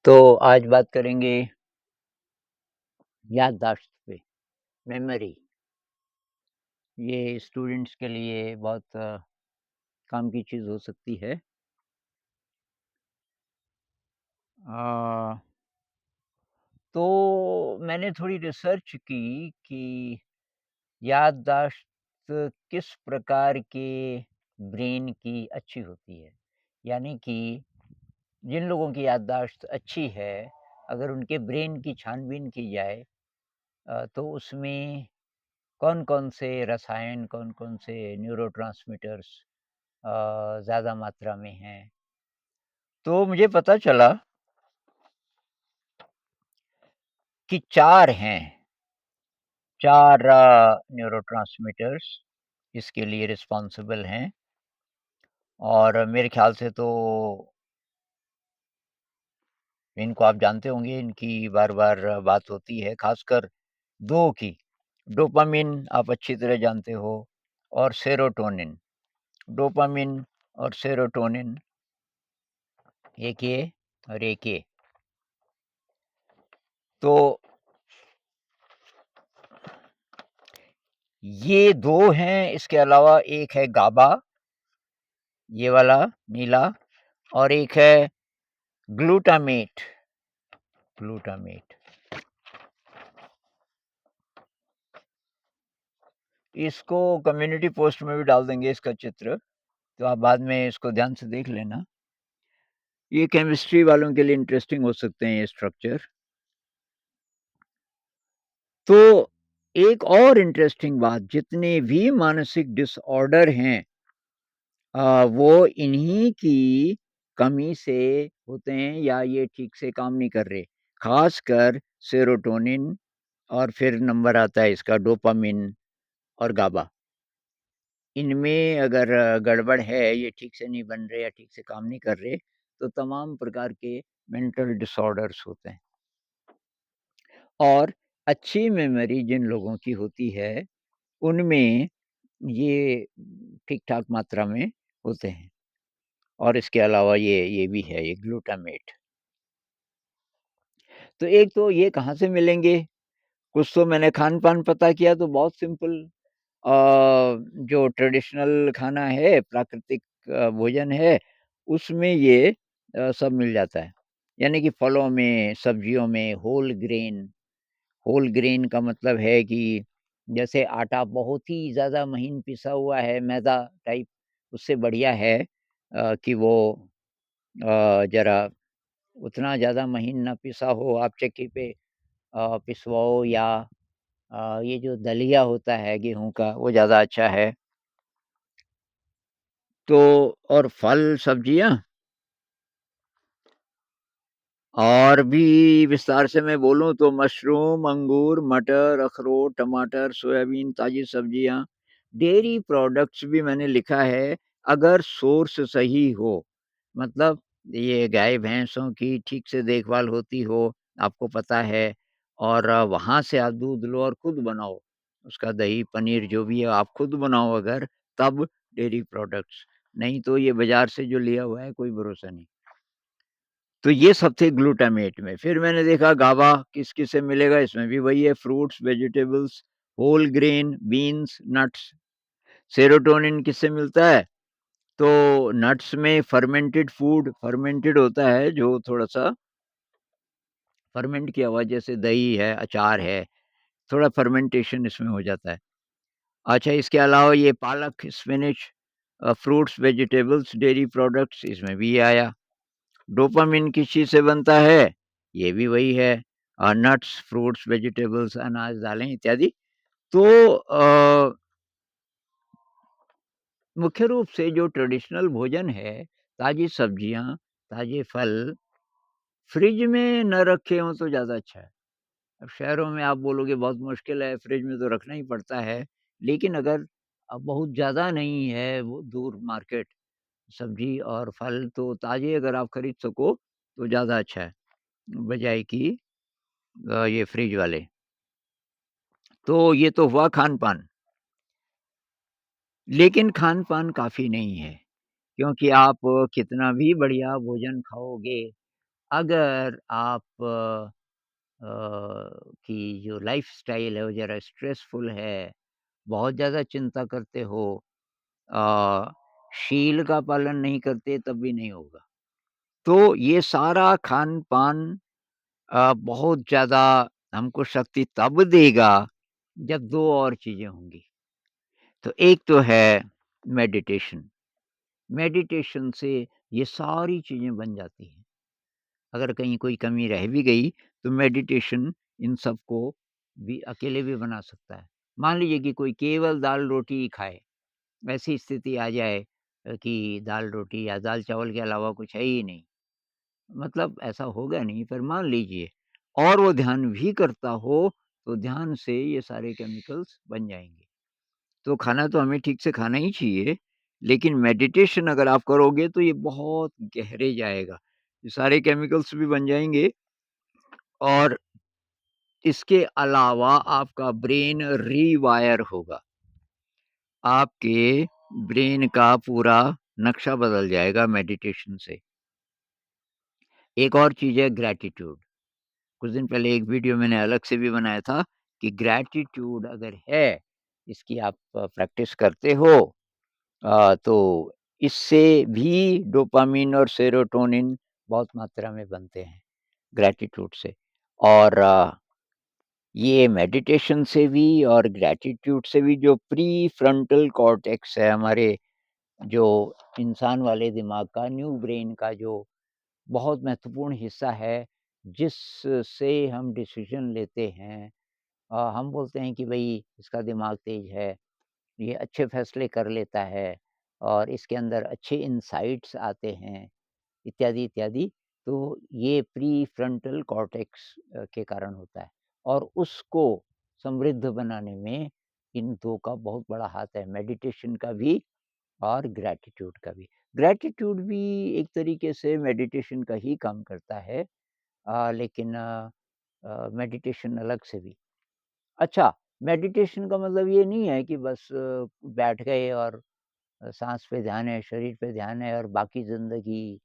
तो आज बात करेंगे याददाश्त पे, मेमोरी। ये स्टूडेंट्स के लिए बहुत काम की चीज़ हो सकती है। अ, तो मैंने थोड़ी रिसर्च की कि याददाश्त किस प्रकार के ब्रेन की अच्छी होती है। यानी कि जिन लोगों की याददाश्त अच्छी है, अगर उनके ब्रेन की छानबीन की जाए तो उसमें कौन-कौन से रसायन, कौन-कौन से न्यूरोट्रांसमीटर्स ज़्यादा मात्रा में हैं। तो मुझे पता चला कि 4 हैं, 4 न्यूरोट्रांसमीटर्स इसके लिए रिस्पॉन्सिबल हैं और मेरे ख़्याल से तो इनको आप जानते होंगे, इनकी बार-बार बात होती है, ख़ासकर 2 की। डोपामाइन आप अच्छी तरह जानते हो और सेरोटोनिन। डोपामाइन और सेरोटोनिन, एक ये और एक ये। तो ये 2 हैं, इसके अलावा एक है गाबा, ये वाला नीला, और एक है ग्लूटामेट, ग्लूटामेट। इसको कम्युनिटी पोस्ट में भी डाल देंगे इसका चित्र, तो आप बाद में इसको ध्यान से देख लेना। ये केमिस्ट्री वालों के लिए इंटरेस्टिंग हो सकते हैं ये स्ट्रक्चर। तो एक और इंटरेस्टिंग बात, जितने भी मानसिक डिसऑर्डर हैं वो इन्हीं की कमी से होते हैं या ये ठीक से काम नहीं कर रहे। ख़ासकर सेरोटोनिन और फिर नंबर आता है इसका डोपामाइन और गाबा। इनमें अगर गड़बड़ है, ये ठीक से नहीं बन रहे या ठीक से काम नहीं कर रहे, तो तमाम प्रकार के मेंटल डिसऑर्डर्स होते हैं। और अच्छी मेमोरी जिन लोगों की होती है, उनमें ये ठीक-ठाक मात्रा में होते हैं। और इसके अलावा ये भी है, ये ग्लूटामेट। तो एक तो ये कहाँ से मिलेंगे? कुछ तो मैंने खान-पान पता किया तो बहुत सिंपल, अ, जो ट्रेडिशनल खाना है, प्राकृतिक भोजन है, उसमें ये सब मिल जाता है। यानी कि फलों में, सब्जियों में होल ग्रेन का मतलब है कि जैसे आटा बहुत ही ज़्यादा महीन पिसा हुआ है, मैदा टाइप, उससे बढ़िया है कि वो ज़रा उतना ज़्यादा महीन ना पिसा हो, आप चक्की पे पिसवाओ, या ये जो दलिया होता है गेहूँ का, वो ज़्यादा अच्छा है। तो और फल, सब्जियाँ, और भी विस्तार से मैं बोलूँ तो मशरूम, अंगूर, मटर, अखरोट, टमाटर, सोयाबीन, ताज़ी सब्जियाँ, डेयरी प्रोडक्ट्स भी मैंने लिखा है, अगर सोर्स सही हो। मतलब ये गाय-भैंसों की ठीक से देखभाल होती हो, आपको पता है, और वहाँ से आप दूध लो और खुद बनाओ। उसका दही, पनीर जो भी है आप खुद बनाओ अगर, तब डेयरी प्रोडक्ट्स, नहीं तो ये बाज़ार से जो लिया हुआ है कोई भरोसा नहीं। तो ये सब थे ग्लूटामेट में। फिर मैंने देखा गाबा किस-किस से मिलेगा, इसमें भी वही है, fruits, vegetables, whole grain, beans, nuts. Serotonin किससे मिलता है? तो नट्स में फर्मेंटेड फूड, फर्मेंटेड होता है जो थोड़ा-सा फर्मेंट किया हुआ, जैसे दही है, अचार है, थोड़ा फर्मेंटेशन इसमें हो जाता है। अच्छा, इसके अलावा ये पालक, spinach, fruits, vegetables, dairy products, इसमें भी ये आया। डोपामाइन किस चीज़ से बनता है? ये भी वही है, नट्स, फ्रूट्स, वेजिटेबल्स, अनाज, दालें इत्यादि। तो मुख्य रूप से जो ट्रेडिशनल भोजन है, ताज़ी सब्जियाँ, ताज़े फल, फ्रिज में न रखे हों तो ज़्यादा अच्छा है। अब शहरों में आप बोलोगे बहुत मुश्किल है, फ्रिज में तो रखना ही पड़ता है। लेकिन अगर बहुत ज़्यादा नहीं है वो दूर मार्केट, सब्ज़ी और फल, तो ताज़े अगर आप खरीद सको, तो ज़्यादा अच्छा है, बजाए कि ये फ्रिज वाले। तो ये तो हुआ खान-पान, लेकिन खान-पान काफ़ी नहीं है, क्योंकि आप कितना भी बढ़िया भोजन खाओगे, अगर आप की जो लाइफ़स्टाइल है वो ज़रा स्ट्रेसफुल है, बहुत ज़्यादा चिंता करते हो, अ, शील का पालन नहीं करते तब भी नहीं होगा। तो ये सारा खान-पान बहुत ज़्यादा हमको शक्ति तब देगा जब 2 और चीज़ें होंगी। तो एक तो है मेडिटेशन, मेडिटेशन से ये सारी चीज़ें बन जाती हैं। अगर कहीं कोई कमी रह भी गई तो मेडिटेशन इन सबको भी अकेले भी बना सकता है। मान लीजिए कि कोई केवल दाल-रोटी ही खाए, ऐसी स्थिति आ जाए कि दाल-रोटी या दाल-चावल के अलावा कुछ है ही नहीं, मतलब ऐसा होगा नहीं पर मान लीजिए और वो ध्यान भी करता हो, तो ध्यान से ये सारे केमिकल्स बन जाएँगे। तो खाना तो हमें ठीक से खाना ही चाहिए, लेकिन मेडिटेशन अगर आप करोगे तो ये बहुत गहरे जाएगा। ये सारे केमिकल्स भी बन जाएँगे और इसके अलावा आपका ब्रेन रीवायर होगा। आपके ब्रेन का पूरा नक्शा बदल जाएगा मेडिटेशन से। एक और चीज़ है ग्रैटिट्यूड। कुछ दिन पहले एक वीडियो मैंने अलग से भी बनाया था कि ग्रैटिट्यूड अगर है, इसकी आप प्रैक्टिस करते हो, तो इससे भी डोपामाइन और सेरोटोनिन बहुत मात्रा में बनते हैं ग्रैटिट्यूड से। और ये मेडिटेशन से भी और ग्रैटिट्यूड से भी जो प्री फ्रंटल कॉर्टेक्स है हमारे, जो इंसान वाले दिमाग का न्यू ब्रेन का जो बहुत महत्वपूर्ण हिस्सा है, जिससे हम डिसीजन लेते हैं। हम बोलते हैं कि भई इसका दिमाग तेज है, ये अच्छे फैसले कर लेता है और इसके अंदर अच्छे इनसाइट्स आते हैं, इत्यादि, इत्यादि। तो ये प्री फ्रंटल कॉर्टेक्स के कारण होता है और उसको समृद्ध बनाने में इन 2 का बहुत बड़ा हाथ है, मेडिटेशन का भी और ग्रैटिट्यूड का भी। ग्रैटिट्यूड भी एक तरीके से मेडिटेशन का ही काम करता है, लेकिन मेडिटेशन अलग से भी। अच्छा, मेडिटेशन का मतलब ये नहीं है कि बस बैठ गए और साँस पे ध्यान है, शरीर पे ध्यान है और बाकी ज़िंदगी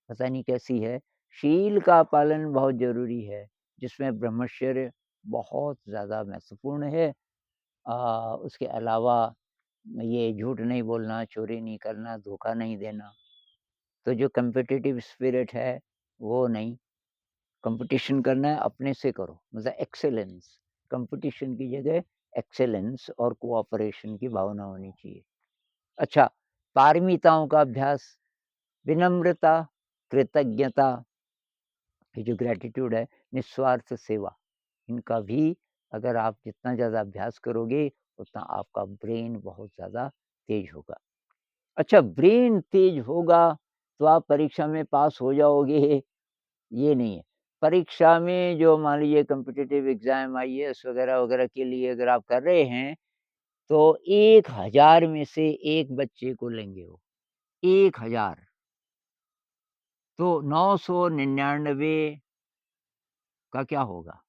पता नहीं कैसी है। शील का पालन बहुत ज़रूरी है, जिसमें ब्रह्मचर्य बहुत ज़्यादा महत्वपूर्ण है। उसके अलावा ये झूठ नहीं बोलना, चोरी नहीं करना, धोखा नहीं देना। तो जो कॉम्पिटिटिव स्पिरिट है, वो नहीं। कॉम्पिटिशन करना है, अपने से करो, मतलब एक्सीलेंस। कॉम्पिटिशन की जगह एक्सीलेंस और कोऑपरेशन की भावना होनी चाहिए। अच्छा, पारमिताओं का अभ्यास, विनम्रता, कृतज्ञता, ये जो ग्रैटिट्यूड है, निस्वार्थ सेवा, इनका भी अगर आप जितना ज़्यादा अभ्यास करोगे, उतना आपका ब्रेन बहुत ज़्यादा तेज होगा। अच्छा, ब्रेन तेज होगा, तो आप परीक्षा में पास हो जाओगे, ये नहीं है। परीक्षा में जो मान लीजिए कॉम्पिटिटिव एग्ज़ाम आईएएस वगैरह-वगैरह के लिए अगर आप कर रहे हैं, तो 1000 में से 1 बच्चे को लेंगे वो, 1000। तो 999 का क्या होगा?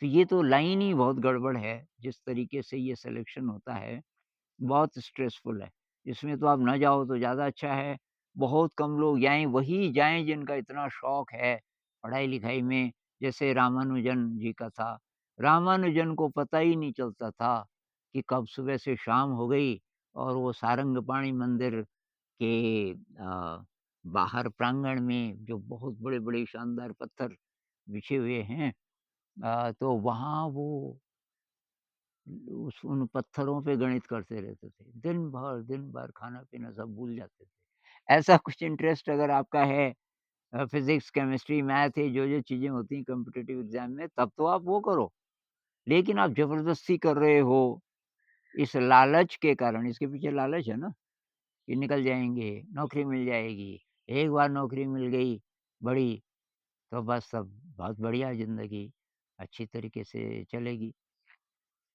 तो ये तो लाइन ही बहुत गड़बड़ है, जिस तरीके से ये सिलेक्शन होता है, बहुत स्ट्रेसफुल है। इसमें तो आप ना जाओ तो ज़्यादा अच्छा है। बहुत कम लोग जाएँ, वही जाएँ जिनका इतना शौक है पढ़ाई-लिखाई में, जैसे रामानुजन जी का था। रामानुजन को पता ही नहीं चलता था कि कब सुबह से शाम हो गई और वो सारंगपाणि मंदिर के बाहर प्रांगण में जो बहुत बड़े-बड़े शानदार पत्थर बिछे हुए हैं, तो वहाँ वो उस उन पत्थरों पे गणित करते रहते थे। दिन भर खाना-पीना सब भूल जाते थे। ऐसा कुछ इंटरेस्ट अगर आपका है फिज़िक्स, केमिस्ट्री, मैथ, ये जो-जो चीज़ें होती हैं कॉम्पिटिटिव एग्ज़ाम में, तब तो आप वो करो। लेकिन आप ज़बरदस्ती कर रहे हो, इस लालच के कारण, इसके पीछे लालच है ना, कि निकल जाएँगे, नौकरी मिल जाएगी। एक बार नौकरी मिल गई बड़ी, तो बस अब बहुत बढ़िया ज़िंदगी अच्छी तरीके से चलेगी।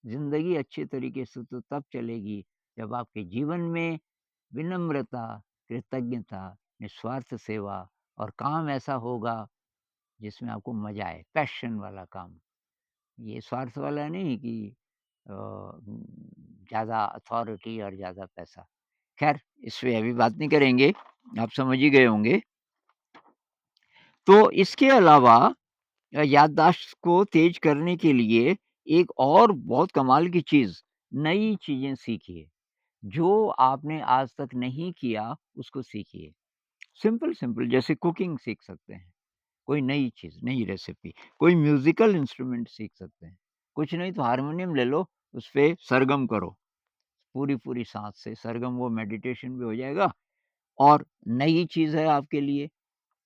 ज़िंदगी अच्छे तरीके से तो तब चलेगी जब आपके जीवन में विनम्रता, कृतज्ञता, निस्वार्थ सेवा और काम ऐसा होगा जिसमें आपको मज़ा आए, पैशन वाला काम। ये स्वार्थ वाला नहीं कि ज़्यादा अथॉरिटी और ज़्यादा पैसा। ख़ैर, इस पे अभी बात नहीं करेंगे, आप समझ ही गए होंगे। तो इसके अलावा याददाश्त को तेज़ करने के लिए एक और बहुत कमाल की चीज़, नई चीज़ें सीखिए। जो आपने आज तक नहीं किया, उसको सीखिए। सिंपल-सिंपल जैसे कुकिंग सीख सकते हैं, कोई नई चीज़, नई रेसिपी, कोई म्यूज़िकल इंस्ट्रूमेंट सीख सकते हैं। कुछ नहीं तो हारमोनियम ले लो, उसपे सरगम करो, पूरी-पूरी साँस से सरगम वो मेडिटेशन भी हो जाएगा और नई चीज़ है आपके लिए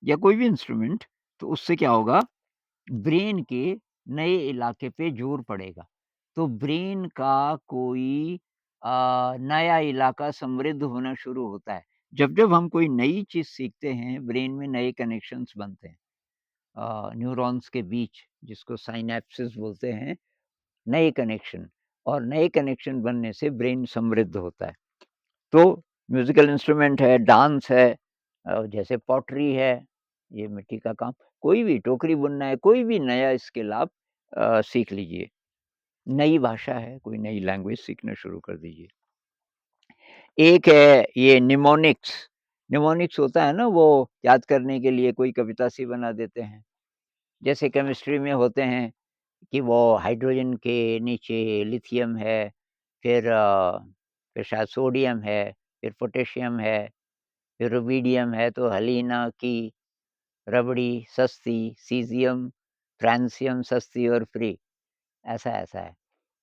या कोई भी इंस्ट्रूमेंट, तो उससे क्या होगा ब्रेन के नए इलाके पे ज़ोर पड़ेगा। तो ब्रेन का कोई नया इलाका समृद्ध होना शुरू होता है। जब-जब हम कोई नई चीज़ सीखते हैं, ब्रेन में नए कनेक्शंस बनते हैं। न्यूरॉन्स के बीच जिसको साइनैप्सेस बोलते हैं, नए कनेक्शन और नए कनेक्शन बनने से ब्रेन समृद्ध होता है। तो म्यूज़िकल इंस्ट्रूमेंट है, डांस है जैसे पॉटरी है, ये मिट्टी का काम, कोई भी टोकरी बुनना है, कोई भी नया स्किल आप सीख लीजिए। नई भाषा है, कोई नई लैंग्वेज सीखना शुरू कर दीजिए। एक है ये निमोनिक्स, निमोनिक्स होता है ना वो याद करने के लिए कोई कविता सी बना देते हैं। जैसे केमिस्ट्री में होते हैं कि वो हाइड्रोजन के नीचे लिथियम है, फिर शायद सोडियम है, फिर पोटेशियम है, फिर रुबिडियम है तो हलीना की रबड़ी सस्ती, सीज़ियम, फ्रांसियम सस्ती और फ्री, ऐसा-ऐसा है।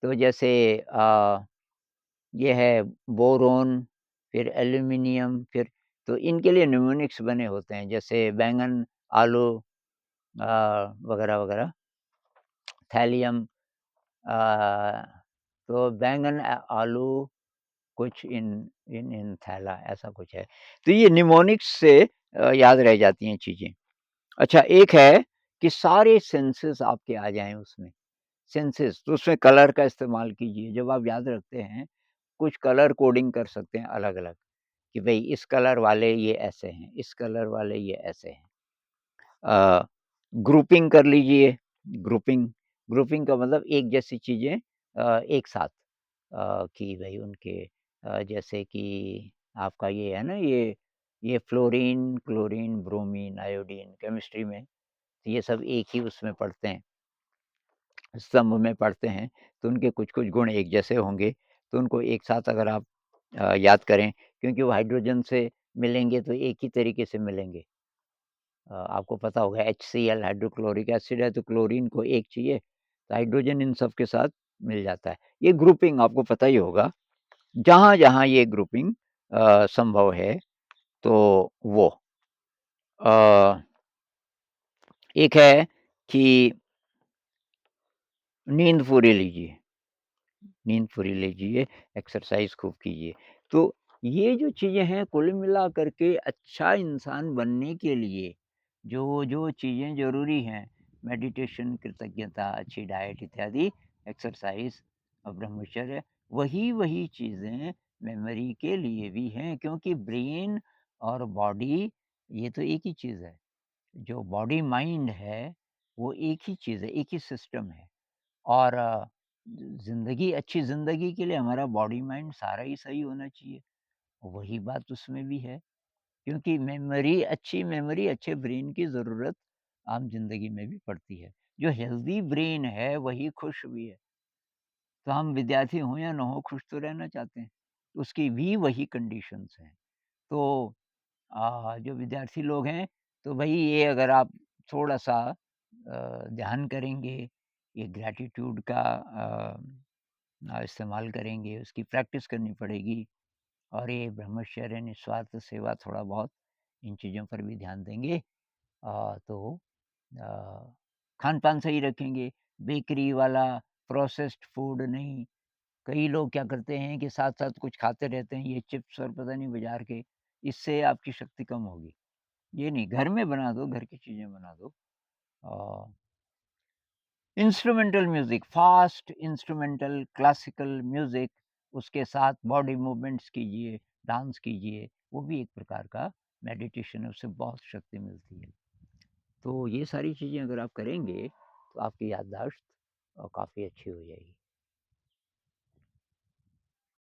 तो जैसे ये है बोरोन, फिर एल्यूमीनियम, फिर तो इनके लिए न्यूमोनिक्स बने होते हैं, जैसे बैंगन, आलू अ, वगैरह-वगैरह, थैलियम अ, तो बैंगन आलू कुछ इन इन इन थैला ऐसा कुछ है। तो ये निमोनिक्स से याद रह जाती हैं चीज़ें। अच्छा एक है कि सारे सेंसेस आपके आ जाएँ उसमें, सेंसेस तो उसमें कलर का इस्तेमाल कीजिए। जब आप याद रखते हैं, कुछ कलर कोडिंग कर सकते हैं अलग-अलग कि भई इस कलर वाले ये ऐसे हैं, इस कलर वाले ये ऐसे हैं। अ, ग्रुपिंग कर लीजिए, ग्रुपिंग ग्रुपिंग का मतलब एक जैसी चीज़ें एक साथ कि भई उनके जैसे कि आपका ये है ना ये fluorine, chlorine, bromine, iodine chemistry में तो ये सब एक ही उसमें पढ़ते हैं, स्तंभ में पढ़ते हैं, तो उनके कुछ-कुछ गुण एक जैसे होंगे, तो उनको एक साथ अगर आप याद करें क्योंकि वो हाइड्रोजन से मिलेंगे तो एक ही तरीके से मिलेंगे। आपको पता होगा HCl हाइड्रोक्लोरिक एसिड है तो क्लोरीन को एक चाहिए, तो हाइड्रोजन इन सब के साथ मिल जाता है। ये ग्रुपिंग आपको पता ही होगा, जहाँ-जहाँ ये ग्रुपिंग संभव है तो वो। अ, एक है कि नींद पूरी लीजिए, नींद पूरी लीजिए, एक्सरसाइज़ खूब कीजिए। तो ये जो चीज़ें हैं कुल मिला कर के अच्छा इंसान बनने के लिए जो-जो चीज़ें ज़रूरी हैं, मेडिटेशन, कृतज्ञता, अच्छी डाइट इत्यादि, एक्सरसाइज़ और ब्रह्मचर्य, वही-वही चीज़ें मेमोरी के लिए भी हैं क्योंकि ब्रेन और बॉडी ये तो एक ही चीज़ है। जो बॉडी माइंड है, वो एक ही चीज़ है, एक ही सिस्टम है। और ज़िंदगी अच्छी ज़िंदगी के लिए हमारा बॉडी माइंड सारा ही सही होना चाहिए। वही बात उसमें भी है, क्योंकि अच्छी मेमोरी अच्छे ब्रेन की ज़रूरत आम ज़िंदगी में भी पड़ती है। जो हेल्दी ब्रेन है वही खुश भी है। तो हम विद्यार्थी हों या ना हों खुश तो रहना चाहते हैं। उसकी भी वही कंडीशंस हैं। तो जो विद्यार्थी लोग हैं, तो भई ये अगर आप थोड़ा-सा ध्यान करेंगे, ये ग्रैटिट्यूड का इस्तेमाल करेंगे, उसकी प्रैक्टिस करनी पड़ेगी और ये ब्रह्मचर्य, निस्वार्थ सेवा थोड़ा बहुत इन चीज़ों पर भी ध्यान देंगे तो अ, खान-पान सही रखेंगे, बेकरी वाला प्रोसेस्ड फूड नहीं। कई लोग क्या करते हैं कि साथ-साथ कुछ खाते रहते हैं, ये चिप्स और पता नहीं बाज़ार के, इससे आपकी शक्ति कम होगी। ये नहीं, घर में बना दो, घर की चीज़ें बना दो। Uh, instrumental music, fast instrumental classical music, उसके साथ बॉडी मूवमेंट्स कीजिए, डांस कीजिए, वो भी एक प्रकार का मेडिटेशन है, उससे बहुत शक्ति मिलती है। तो ये सारी चीज़ें अगर आप करेंगे, तो आपकी याददाश्त काफ़ी अच्छी हो जाएगी।